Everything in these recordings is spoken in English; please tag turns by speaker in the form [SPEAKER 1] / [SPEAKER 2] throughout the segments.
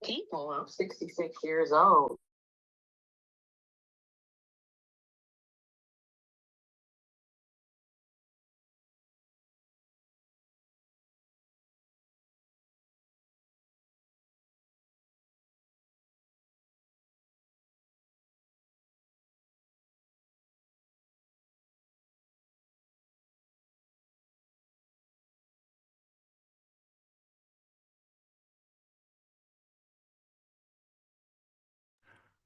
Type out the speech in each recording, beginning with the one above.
[SPEAKER 1] People, I'm 66 years old.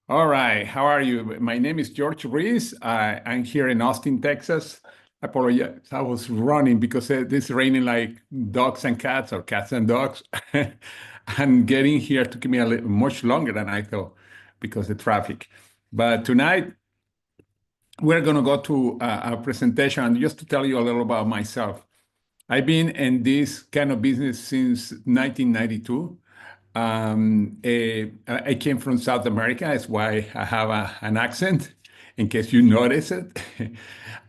[SPEAKER 2] All right, how are you? My name is George Ruiz. I'm here in Austin, Texas. I apologize. I was running because it's raining like dogs and cats or cats and dogs. And getting here took me much longer than I thought because of traffic. But tonight we're going to go to a presentation. And just to tell you a little about myself. I've been in this kind of business since 1992. I came from South America. That's why I have an accent, in case you notice it.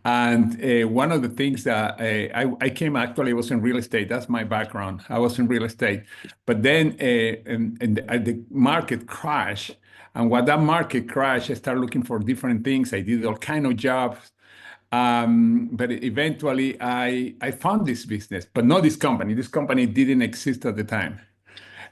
[SPEAKER 2] And one of the things that I came actually was in real estate. That's my background. I was in real estate. But then the market crashed. And when that market crashed, I started looking for different things. I did all kind of jobs. But eventually I found this business, but not this company. This company didn't exist at the time.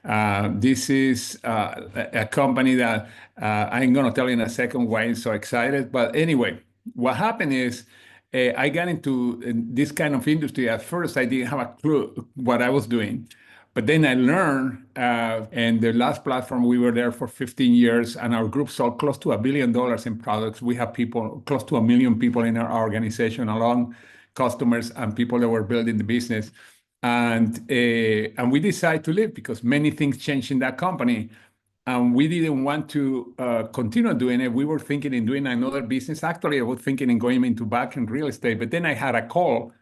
[SPEAKER 2] This is a company that I'm going to tell you in a second why I'm so excited. But anyway, what happened is I got into this kind of industry. At first, I didn't have a clue what I was doing. But then I learned, and the last platform, we were there for 15 years, and our group sold close to $1 billion in products. We have people, close to 1 million people in our organization, along customers and people that were building the business. And we decided to leave because many things changed in that company. And we didn't want to continue doing it. We were thinking in doing another business. Actually, I was thinking in going into back in real estate. But then I had a call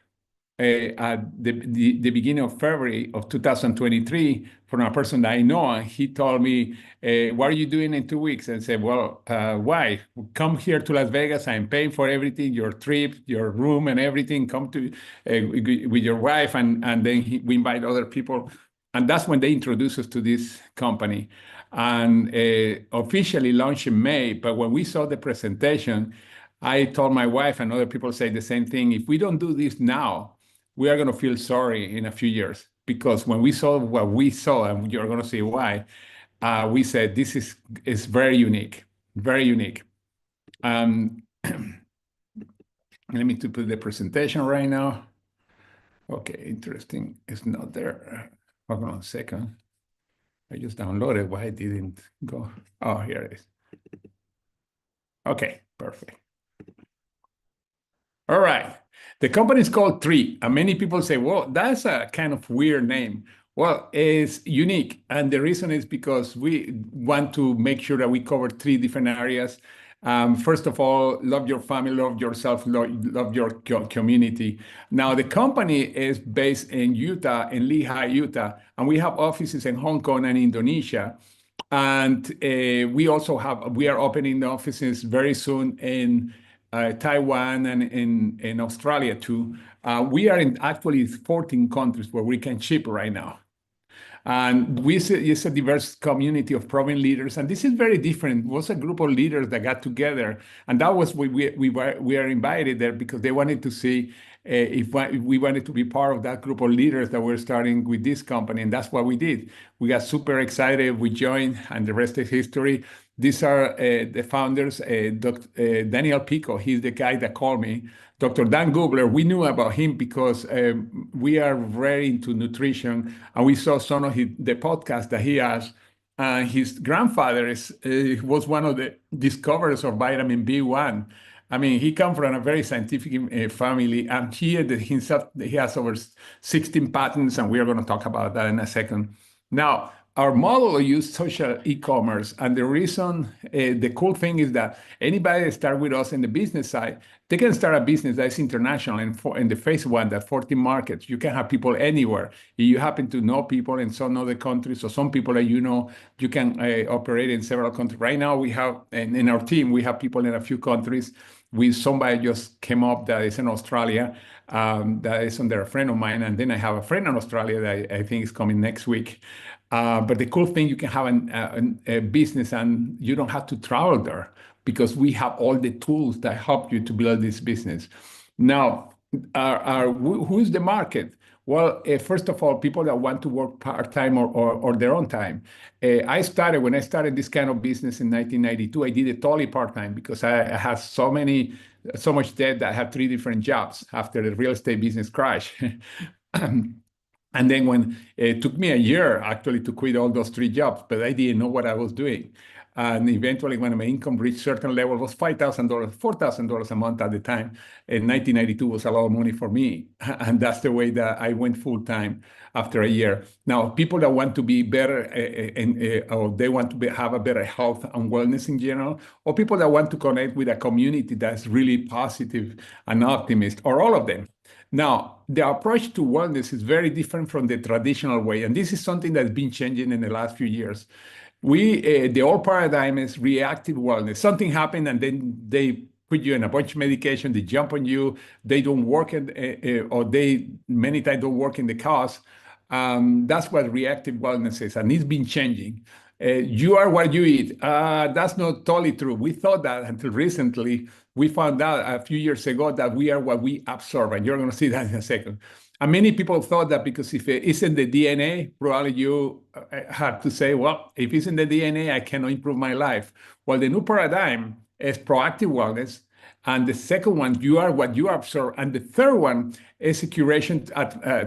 [SPEAKER 2] at the beginning of February of 2023 from a person that I know. And he told me, what are you doing in 2 weeks? And I said, well, why? Come here to Las Vegas. I'm paying for everything, your trip, your room and everything. Come to with your wife. And then we invite other people. And that's when they introduced us to this company. And officially launched in May. But when we saw the presentation, I told my wife, and other people say the same thing. If we don't do this now, we are going to feel sorry in a few years, because when we saw what we saw, and you're going to see why, we said this is very unique, very unique. Let me to put the presentation right now. Okay, interesting. It's not there. Hold on a second. I just downloaded. Why it didn't go? Oh, here it is. Okay, perfect. All right. The company is called Tree, and many people say, well, that's a kind of weird name. Well, it's unique. And the reason is because we want to make sure that we cover three different areas. First of all, love your family, love yourself, love your community. Now, the company is based in Utah, in Lehi, Utah, and we have offices in Hong Kong and Indonesia. And we are opening the offices very soon in Taiwan and in Australia too. We are in actually 14 countries where we can ship right now. And we see it's a diverse community of proven leaders, and this is very different. It was a group of leaders that got together, and that was we are invited there because they wanted to see if we wanted to be part of that group of leaders that were starting with this company, and that's what we did. We got super excited. We joined, and the rest is history. These are the founders, Daniel Pico. He's the guy that called me. Dr. Dan Gubler, we knew about him because we are very into nutrition, and we saw some of the podcast that he has. His grandfather was one of the discoverers of vitamin B1. I mean, he comes from a very scientific family, and himself, he has over 16 patents, and we are going to talk about that in a second. Now, our model use social e-commerce, and the reason, the cool thing is that anybody that start with us in the business side, they can start a business that's international. And in the phase one, that 14 markets, you can have people anywhere. If you happen to know people in some other countries, or some people that you know, you can operate in several countries. Right now, we have, in our team, we have people in a few countries. with somebody just came up that is in Australia, that is under a friend of mine. And then I have a friend in Australia that I think is coming next week. But the cool thing, you can have a business and you don't have to travel there because we have all the tools that help you to build this business. Now, who's the market? Well, first of all, people that want to work part-time or their own time. When I started this kind of business in 1992, I did it totally part-time because I had so much debt that I had 3 different jobs after the real estate business crash. And then when it took me a year actually to quit all those 3 jobs, but I didn't know what I was doing. And eventually, when my income reached certain level, it was $5,000, $4,000 a month at the time. In 1992 was a lot of money for me. And that's the way that I went full time after a year. Now, people that want to be better or they want to have a better health and wellness in general, or people that want to connect with a community that's really positive and optimist, or all of them. Now, the approach to wellness is very different from the traditional way. And this is something that's been changing in the last few years. The old paradigm is reactive wellness. Something happened and then they put you in a bunch of medication, they jump on you, they don't work, or they many times don't work in the cause. That's what reactive wellness is, and it's been changing. You are what you eat. That's not totally true. We thought that until recently. We found out a few years ago that we are what we absorb, and you're going to see that in a second. And many people thought that because if it isn't the DNA, probably you had to say, well, if it's in the DNA, I cannot improve my life. Well, the new paradigm is proactive wellness. And the second one, you are what you absorb. And the third one is a curation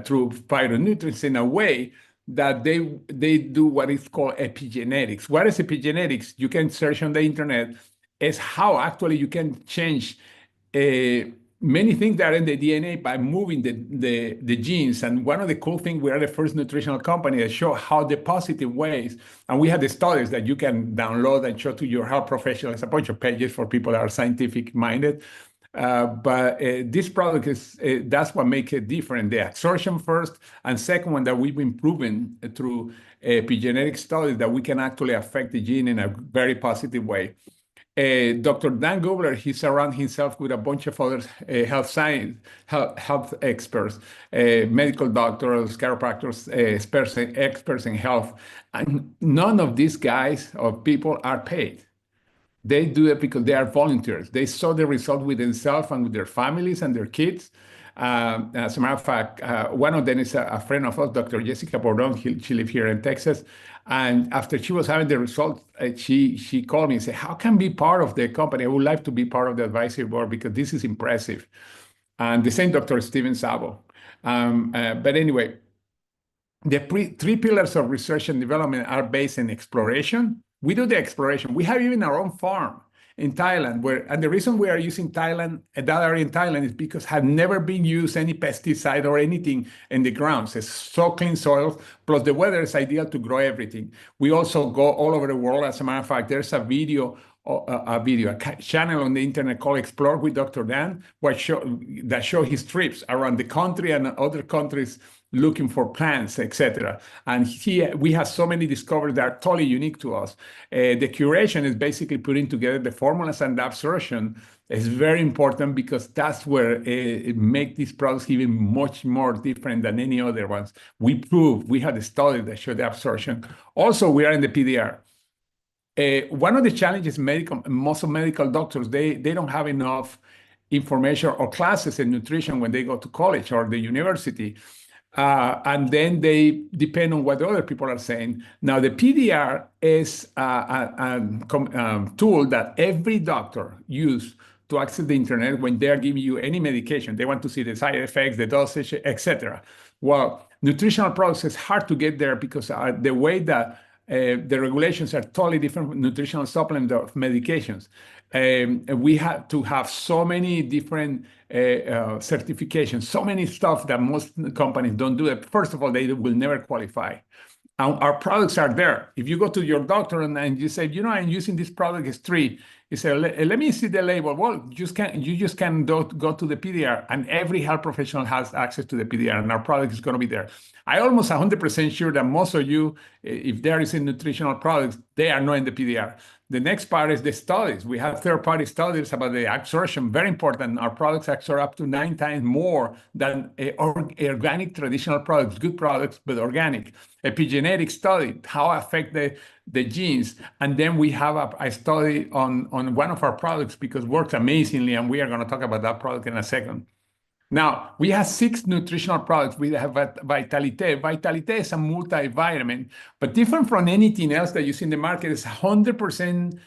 [SPEAKER 2] through phytonutrients in a way that they do what is called epigenetics. What is epigenetics? You can search on the internet. It's how actually you can change many things that are in the DNA by moving the genes. And one of the cool things, we are the first nutritional company that show how the positive ways, and we have the studies that you can download and show to your health professionals, a bunch of pages for people that are scientific minded. But this product that's what makes it different. The absorption first, and second one that we've been proven through epigenetic studies that we can actually affect the gene in a very positive way. Dr. Dan Gubler, he surrounds himself with a bunch of other health experts, medical doctors, chiropractors, experts in health. And none of these guys or people are paid. They do it because they are volunteers. They saw the result with themselves and with their families and their kids. As a matter of fact, one of them is a friend of ours, Dr. Jessica Bordon. She lives here in Texas. And after she was having the results, she called me and said, how can I be part of the company? I would like to be part of the advisory board because this is impressive. And the same Dr. Steven Sabo. But anyway, the 3 pillars of research and development are based in exploration. We do the exploration. We have even our own farm in Thailand, and the reason we are using Thailand, that area in Thailand, is because had never been used any pesticide or anything in the grounds. It's so clean soil, plus the weather is ideal to grow everything. We also go all over the world. As a matter of fact, there's a channel on the internet called Explore with Dr. Dan, that show his trips around the country and other countries looking for plants, etc. And we have so many discoveries that are totally unique to us. The curation is basically putting together the formulas, and the absorption is very important because that's where it makes these products even much more different than any other ones. We had a study that showed the absorption. Also, we are in the PDR. One of the challenges most of medical doctors, they don't have enough information or classes in nutrition when they go to college or the university. And then they depend on what the other people are saying. Now, the PDR is a tool that every doctor uses to access the internet when they're giving you any medication. They want to see the side effects, the dosage, etc. Well, nutritional products is hard to get there because the way that the regulations are totally different from nutritional supplement of medications. We have to have so many different certifications, so many stuff that most companies don't do it. First of all, they will never qualify. Our products are there. If you go to your doctor and you say, I'm using this product, it's free, He said, let me see the label. Well, you just can go to the PDR, and every health professional has access to the PDR, and our product is going to be there. I almost 100% sure that most of you, if there is in nutritional products, they are not in the PDR. The next part is the studies. We have third-party studies about the absorption. Very important. Our products absorb up to 9 times more than organic traditional products, good products, but organic. Epigenetic study, how affect the genes. And then we have a study on one of our products because it works amazingly, and we are going to talk about that product in a second. Now, we have 6 nutritional products. We have Vitalite. Vitalite is a multivitamin, but different from anything else that you see in the market. It's 100%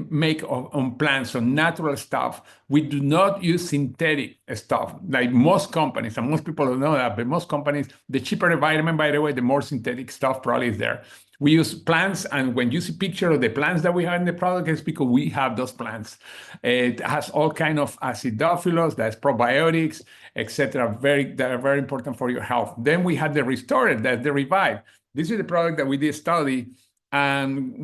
[SPEAKER 2] make on plants, on natural stuff. We do not use synthetic stuff like most companies, and most people don't know that, but most companies, the cheaper the vitamin, by the way, the more synthetic stuff probably is there. We use plants, and when you see picture of the plants that we have in the product, it's because we have those plants. It has all kind of acidophilus, that's probiotics, etc. That are very important for your health. Then we have the Restore, that's the Revive. This is the product that we did study. And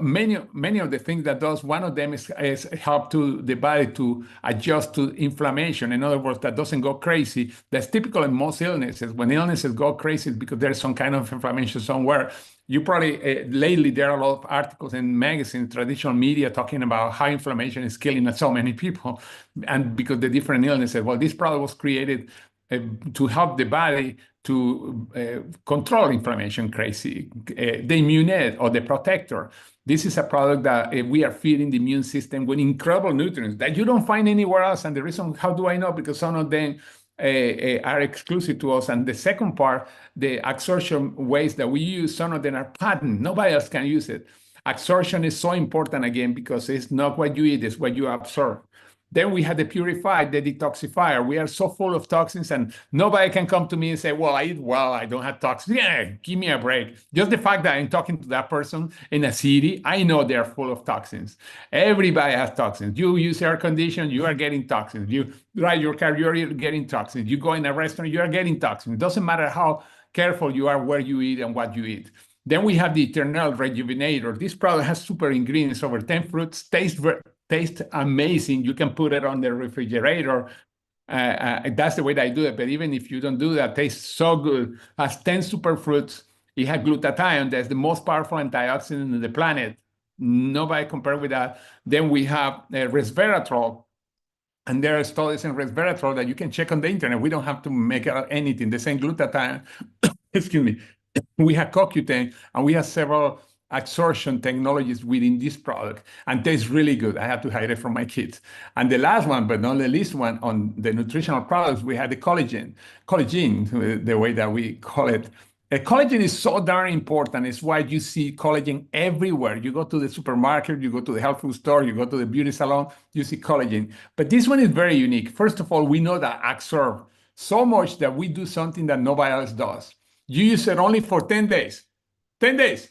[SPEAKER 2] many of the things that does, one of them is help to the body to adjust to inflammation. In other words, that doesn't go crazy. That's typical in most illnesses. When illnesses go crazy, it's because there's some kind of inflammation somewhere. You probably, lately, there are a lot of articles in magazines, traditional media talking about how inflammation is killing so many people. And because the different illnesses, well, this product was created to help the body to control inflammation crazy. The Immunette or the Protector. This is a product that we are feeding the immune system with incredible nutrients that you don't find anywhere else. And the reason, how do I know? Because some of them are exclusive to us. And the second part, the absorption ways that we use, some of them are patent. Nobody else can use it. Absorption is so important again because it's not what you eat, it's what you absorb. Then we had the Purify, the detoxifier. We are so full of toxins, and nobody can come to me and say, well, I eat well, I don't have toxins. Yeah, give me a break. Just the fact that I'm talking to that person in a city, I know they're full of toxins. Everybody has toxins. You use air conditioning, you are getting toxins. You drive your car, you're getting toxins. You go in a restaurant, you are getting toxins. It doesn't matter how careful you are where you eat and what you eat. Then we have the Eternal Rejuvenator. This product has super ingredients, over 10 fruits, tastes amazing. You can put it on the refrigerator. That's the way that I do it. But even if you don't do that, it tastes so good. Has 10 superfruits. It has glutathione. That's the most powerful antioxidant on the planet. Nobody compared with that. Then we have resveratrol. And there are studies in resveratrol that you can check on the internet. We don't have to make anything. The same glutathione, excuse me. We have CoQ10, and we have several absorption technologies within this product, and tastes really good. I have to hide it from my kids. And the last one, but not the least one, on the nutritional products, we had the collagen, the way that we call it. Collagen is so darn important. It's why you see collagen everywhere. You go to the supermarket, you go to the health food store, you go to the beauty salon, you see collagen. But this one is very unique. First of all, we know that absorb so much that we do something that nobody else does. You use it only for 10 days. 10 days.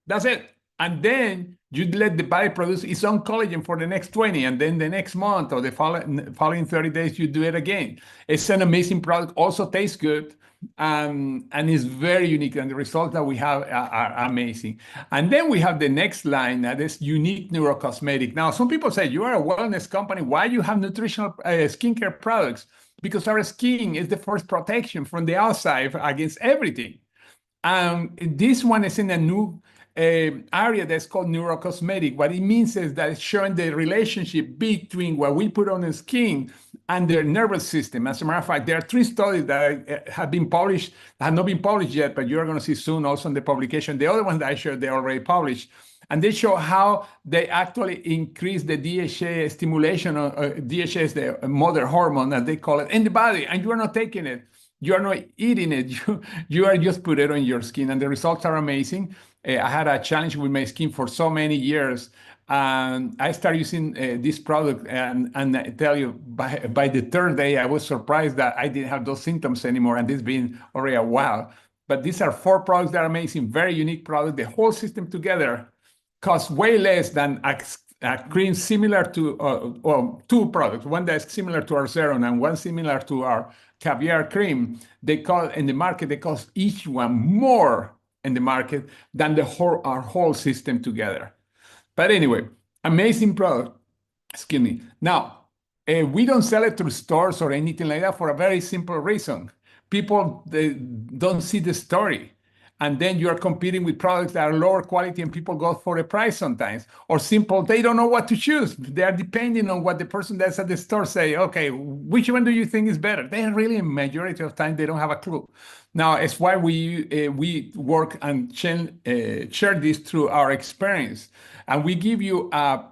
[SPEAKER 2] That's it. And then you let the body produce its own collagen for the next 20, and then the next month or the following 30 days, you do it again. It's an amazing product, also tastes good, and is very unique, and the results that we have are amazing. And then we have the next line that is unique neurocosmetic. Now, some people say, you are a wellness company. Why do you have nutritional skincare products? Because our skin is the first protection from the outside against everything. This one is in a new area that's called neurocosmetic. What it means is that it's showing the relationship between what we put on the skin and their nervous system. As a matter of fact, there are 3 studies that have been published, have not been published yet, but you're going to see soon also in the publication. The other ones that I showed, they already published. And they show how they actually increase the DHA stimulation. DHA is the mother hormone, as they call it, in the body, and you are not taking it. You are not eating it. You are just put it on your skin, and the results are amazing. I had a challenge with my skin for so many years, and I started using this product, and I tell you, by the 3rd day, I was surprised that I didn't have those symptoms anymore, and this been already a while. But these are 4 products that are amazing, very unique product. The whole system together costs way less than a cream similar to, well, 2 products, one that's similar to our serum and one similar to our caviar cream. They call in the market, they cost each one more in the market than our whole system together. But anyway, Amazing product. Excuse me. Now, we don't sell it through stores or anything like that for a very simple reason. People, they don't see the story. And then you are competing with products that are lower quality and people go for the price sometimes. Or simple, they don't know what to choose. They are depending on what the person that's at the store say, okay, which one do you think is better? They really, majority of time, they don't have a clue. Now, it's why we work and share this through our experience. And we give you an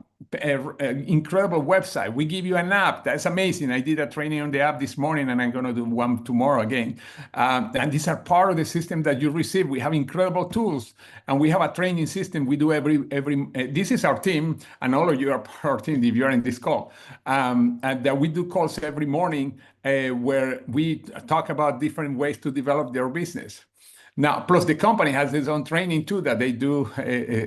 [SPEAKER 2] incredible website. We give you an app. That's amazing. I did a training on the app this morning, and I'm going to do one tomorrow again. And these are part of the system that you receive. We have incredible tools, and we have a training system. We do every. This is our team, and all of you are part of our team if you're in this call. And that we do calls every morning where we talk about different ways to develop their business. Now, plus the company has its own training too that they do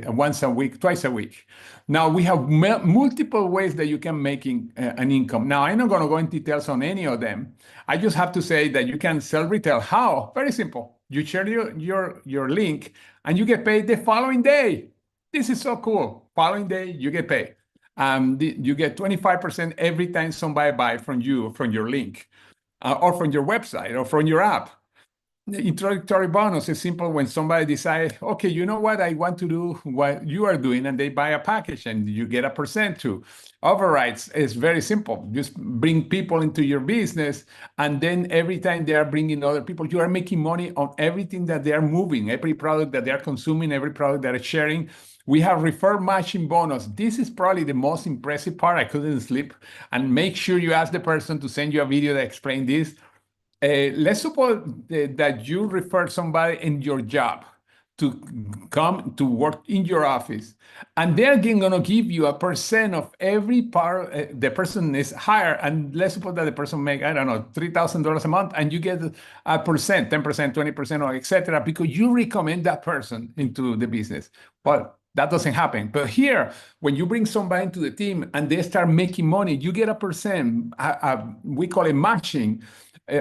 [SPEAKER 2] once a week, twice a week. Now, we have multiple ways that you can make an income. Now, I'm not going to go into details on any of them. I just have to say that you can sell retail. How? Very simple. You share your link and you get paid the following day. This is so cool. Following day, you get paid. You get 25% every time somebody buys from you, from your link, or from your website, or from your app. The introductory bonus is simple when somebody decides, okay, you know what, I want to do what you are doing, and they buy a package and you get a percent too. Overrides is very simple. Just bring people into your business, and then every time they are bringing other people, you are making money on everything that they are moving, every product that they are consuming, every product that are sharing. We have refer matching bonus. This is probably the most impressive part. I couldn't sleep. And make sure you ask the person to send you a video that explains this. Let's suppose that you refer somebody in your job to come to work in your office, and they're going to give you a percent of every part the person is hired. And let's suppose that the person make, I don't know, $3,000 a month, and you get a percent, 10%, 20%, or etc., because you recommend that person into the business. Well, that doesn't happen. But here, when you bring somebody into the team and they start making money, you get a percent. We call it matching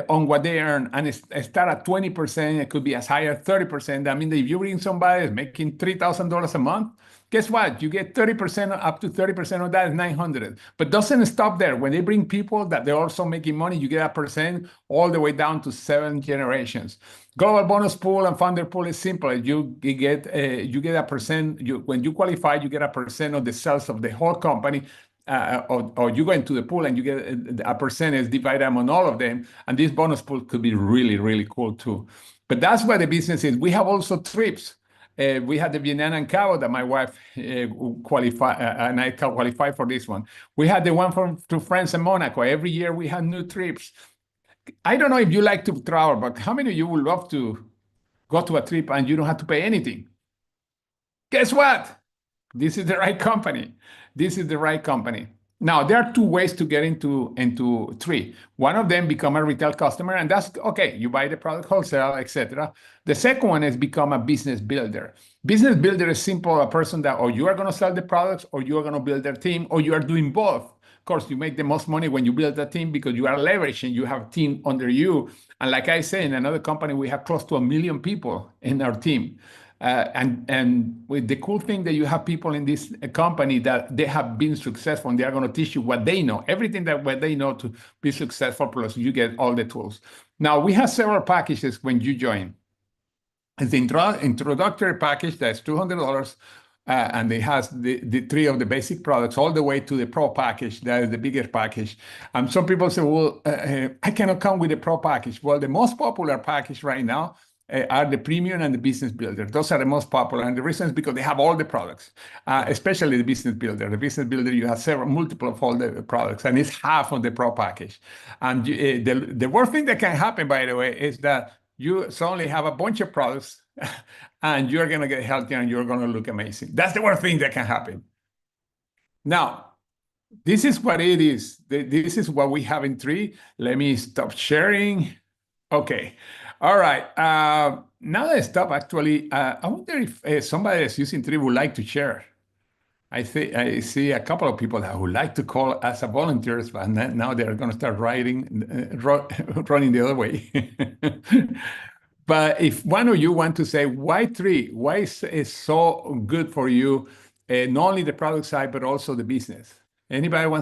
[SPEAKER 2] on what they earn, and start at 20%. It could be as high as 30%. I mean, if you bring somebody that's making $3,000 a month, guess what? You get 30%, up to 30% of that is 900. But doesn't stop there. When they bring people that they're also making money, you get a percent all the way down to 7 generations. Global bonus pool and founder pool is simple. You get a percent. When you qualify, you get a percent of the sales of the whole company. Or you go into the pool and you get a percentage divided among all of them. And this bonus pool could be really, really cool too. But that's why the business is. We have also trips. We had the Vietnam and Cabo that my wife qualified, and I qualify for this one. We had the one to France and Monaco. Every year we had new trips. I don't know if you like to travel, but how many of you would love to go to a trip and you don't have to pay anything? Guess what? This is the right company. This is the right company. Now, there are two ways to get into three. One of them, become a retail customer, and that's okay. You buy the product wholesale, etc. The second one is become a business builder. Business builder is simple, a person that, or you are going to sell the products, or you are going to build their team, or you are doing both. Of course, you make the most money when you build a team because you are leveraging, you have a team under you. And like I say, in another company, we have close to 1 million people in our team. And with the cool thing that you have people in this company that they have been successful, and they are going to teach you what they know, everything that what they know to be successful, plus you get all the tools. Now, we have several packages when you join. It's the introductory package that's $200, and it has the three of the basic products all the way to the pro package. That is the biggest package. And some people say, well, I cannot come with the pro package. Well, the most popular package right now are the premium and the business builder. Those are the most popular, and the reason is because they have all the products, especially the business builder. The business builder, you have multiple of all the products, and it's half of the pro package. And the worst thing that can happen, by the way, is that you suddenly have a bunch of products and you're going to get healthier and you're going to look amazing. That's the worst thing that can happen. Now, this is what it is. This is what we have in three. Let me stop sharing. Okay. All right. Now that I stop, actually, I wonder if somebody that's using three would like to share. I see a couple of people that would like to call as a volunteers, but now they're going to start running the other way. But if one of you want to say why three, why is so good for you, not only the product side, but also the business. Anybody wants